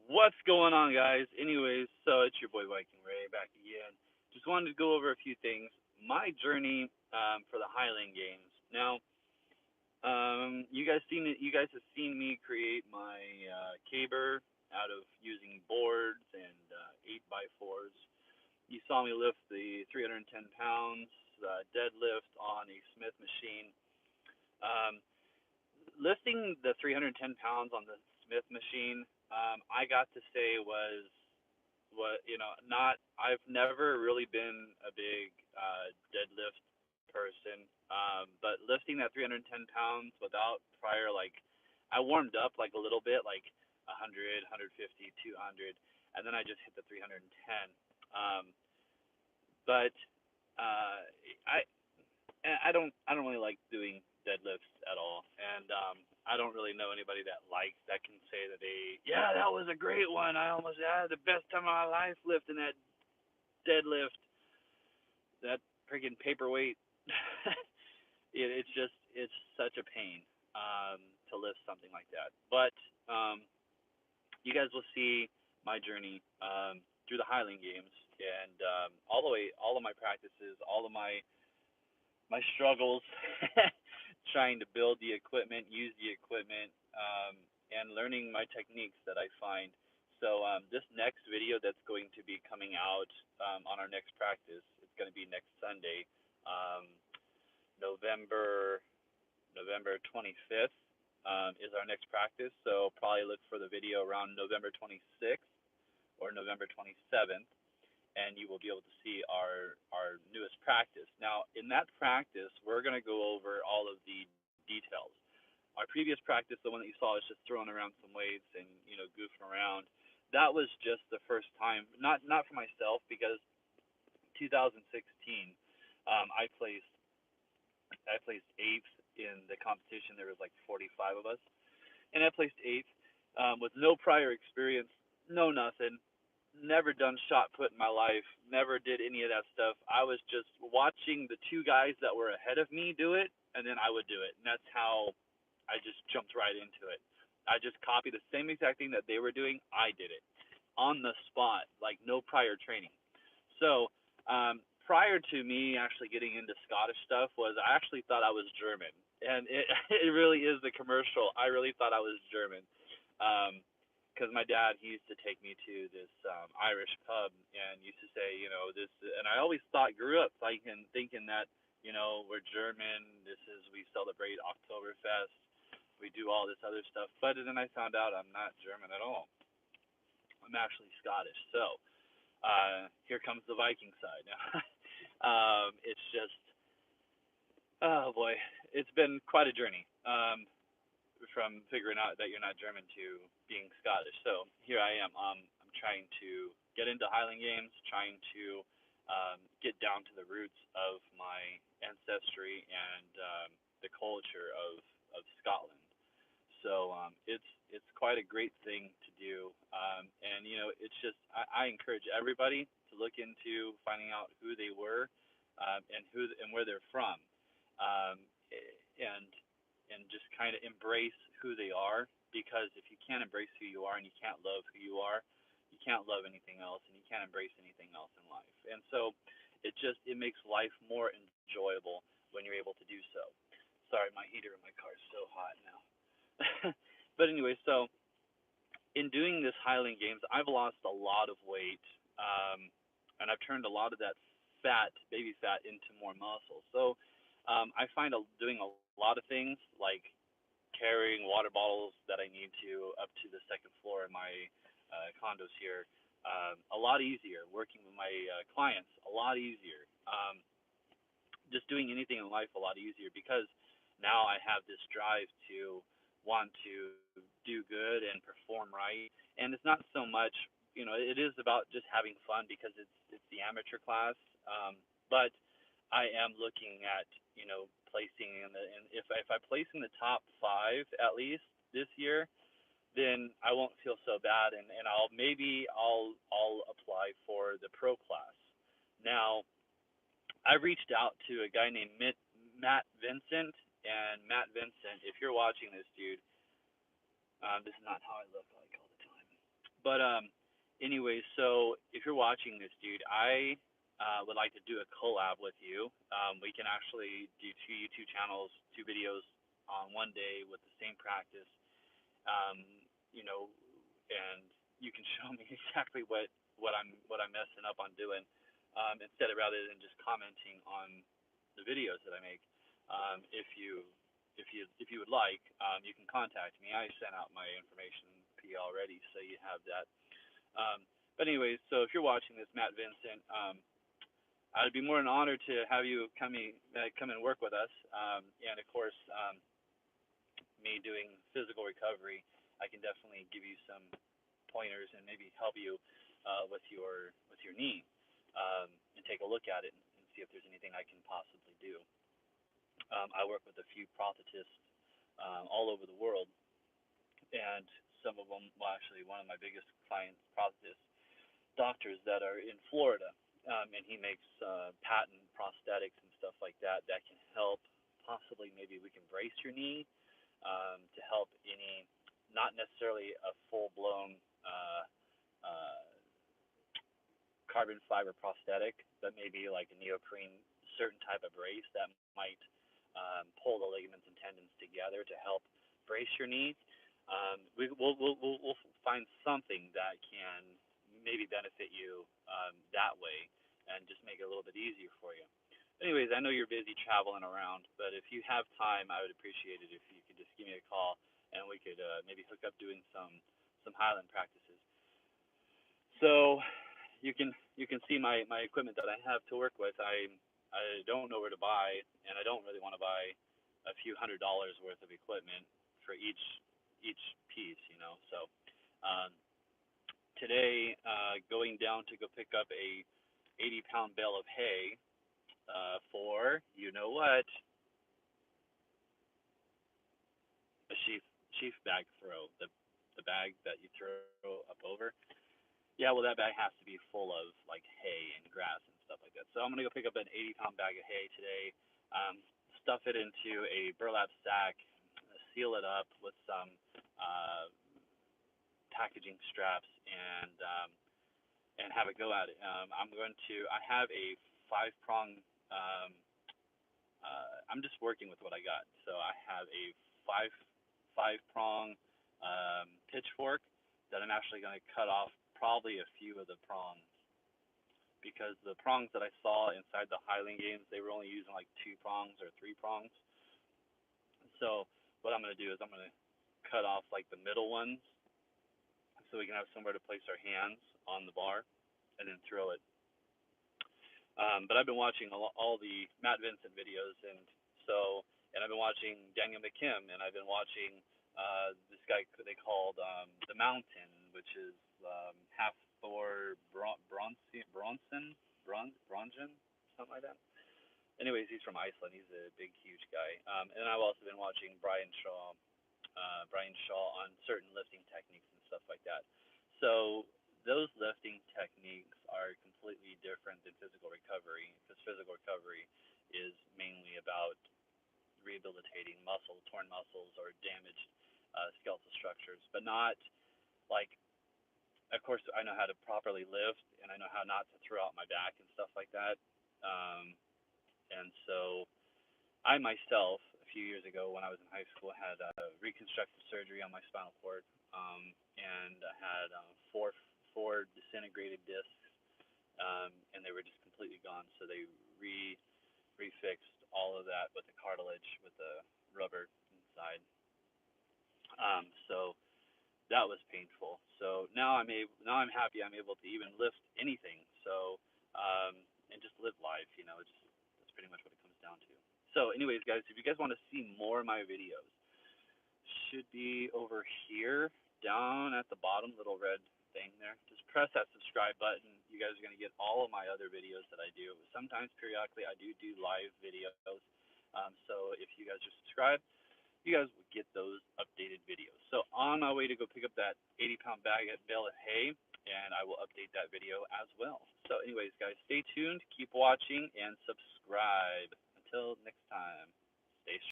What's going on, guys? Anyways, so it's your boy Viking Ray back again. Just wanted to go over a few things. My journey for the Highland games. Now, you guys have seen me create my caber out of using boards and 8x4s. You saw me lift the 310 pounds deadlift on a Smith machine. Um, Lifting the 310 pounds on the Smith machine, I got to say was what not. I've never really been a big deadlift person, but lifting that 310 pounds without prior I warmed up like a little bit, like 100, 150, 200, and then I just hit the 310. Um, but uh, I I don't really like doing deadlifts at all, and I don't really know anybody that can say that that was a great one. I almost had the best time of my life lifting that deadlift, that freaking paperweight. It's such a pain to lift something like that. But you guys will see my journey through the Highland games and all of my practices, all of my struggles trying to build the equipment, use the equipment, and learning my techniques that I find. So this next video that's going to be coming out on our next practice, it's going to be next Sunday, um, November November 25th is our next practice. So probably look for the video around November 26th or November 27th, and you will be able to see our newest practice. Now, in that practice, we're going to go over all of the details. Our previous practice, the one that you saw, is just throwing around some weights and goofing around. That was just the first time, not for myself, because 2016, I placed eighth in the competition. There was like 45 of us, and I placed eighth with no prior experience, no nothing, never done shot put in my life, never did any of that stuff. I was just watching the two guys that were ahead of me do it, and then I would do it. And that's how I just jumped right into it. I just copied the same exact thing that they were doing. I did it on the spot, like no prior training. So prior to me actually getting into Scottish stuff was I actually thought I was German, and it it really is the commercial. I really thought I was German. Because my dad, he used to take me to this Irish pub and used to say, this, and I always grew up thinking that, we're German. We celebrate Oktoberfest. We do all this other stuff. But then I found out I'm not German at all. I'm actually Scottish. So here comes the Viking side. It's just, oh boy, it's been quite a journey. From figuring out that you're not German to being Scottish. So here I am. I'm trying to get into Highland games, trying to get down to the roots of my ancestry and the culture of Scotland. So it's quite a great thing to do, and it's just I encourage everybody to look into finding out who they were and where they're from, um, and just kind of embrace who they are, because if you can't embrace who you are and you can't love who you are, you can't love anything else and you can't embrace anything else in life. And so it makes life more enjoyable when you're able to do so. Sorry, my heater in my car is so hot now. But anyway, so in doing this Highland Games, I've lost a lot of weight, and I've turned a lot of that baby fat, into more muscle. So I find doing a lot of things like carrying water bottles that I need to up to the second floor in my condos here a lot easier. Working with my clients a lot easier. Just doing anything in life a lot easier, because now I have this drive to want to do good and perform right. And it's not so much, it is about just having fun, because it's the amateur class. But I am looking at, placing and if I place in the top 5 at least this year, then I won't feel so bad, and I'll apply for the pro class. Now, I reached out to a guy named Matt Vincent, and Matt Vincent, if you're watching this, dude, this is not how I look like all the time. But anyway, so if you're watching this, dude, I would like to do a collab with you. We can actually do two YouTube channels, two videos on one day with the same practice. Um, you know, and you can show me exactly what I'm messing up on doing, instead of rather than just commenting on the videos that I make. If you would like, you can contact me. I sent out my information to you already, so you have that. But anyways, so if you're watching this, Matt Vincent, I'd be more than honored to have you come and work with us. And of course, me doing physical recovery, I can definitely give you some pointers and maybe help you with your knee, and take a look at it and see if there's anything I can possibly do. I work with a few prosthetists all over the world, and some of them, well, actually, one of my biggest clients, prosthetist doctors that are in Florida, and he makes patent prosthetics and stuff like that that can help. Possibly, maybe we can brace your knee, to help any, not necessarily a full blown uh, carbon fiber prosthetic, but maybe like a neoprene certain type of brace that might pull the ligaments and tendons together to help brace your knee. We'll find something that can maybe benefit you that way, and just make it a little bit easier for you. Anyways, I know you're busy traveling around, but if you have time, I would appreciate it if you could just give me a call, and we could maybe hook up doing some Highland practices. So you can see my equipment that I have to work with. I don't know where to buy, and I don't really want to buy a few $100s worth of equipment for each piece, you know. So today, going down to go pick up a 80-pound bale of hay for, you know what, a sheaf bag throw, the bag that you throw up over. Yeah, well, that bag has to be full of like hay and grass and stuff like that. So I'm gonna go pick up an 80-pound bag of hay today, stuff it into a burlap sack, seal it up with some uh, packaging straps, and have it go at it. I have a 5 prong. I'm just working with what I got. So I have a five prong pitchfork that I'm actually going to cut off probably a few of the prongs, because the prongs that I saw inside the Highland games, they were only using like 2 prongs or 3 prongs. So what I'm going to do is I'm going to cut off like the middle ones, so we can have somewhere to place our hands on the bar and then throw it. But I've been watching all the Matt Vincent videos, and I've been watching Daniel McKim, and I've been watching this guy they called the Mountain, which is half Thor Bronson, something like that. Anyways, he's from Iceland. He's a big, huge guy. And I've also been watching Brian Shaw on certain lifting techniques and stuff like that. So those lifting techniques are completely different than physical recovery, because physical recovery is mainly about rehabilitating torn muscles, or damaged skeletal structures, but not like, of course, I know how to properly lift, and I know how not to throw out my back and stuff like that. And so I myself, a few years ago when I was in high school, had reconstructive surgery on my spinal cord, and I had four disintegrated discs, and they were just completely gone. So they refixed all of that with the cartilage, with the rubber inside. So that was painful. So now now I'm happy I'm able to even lift anything. So and just live life, you know. That's pretty much what it comes down to. So, anyways, guys, if you guys want to see more of my videos, should be over here, down at the bottom, little red thing there. Just press that subscribe button. You guys are going to get all of my other videos that I do. Sometimes, periodically, I do live videos. So if you guys are subscribed, you guys will get those updated videos. So on my way to go pick up that 80-pound bale of hay, and I will update that video as well. So anyways, guys, stay tuned, keep watching, and subscribe. Until next time.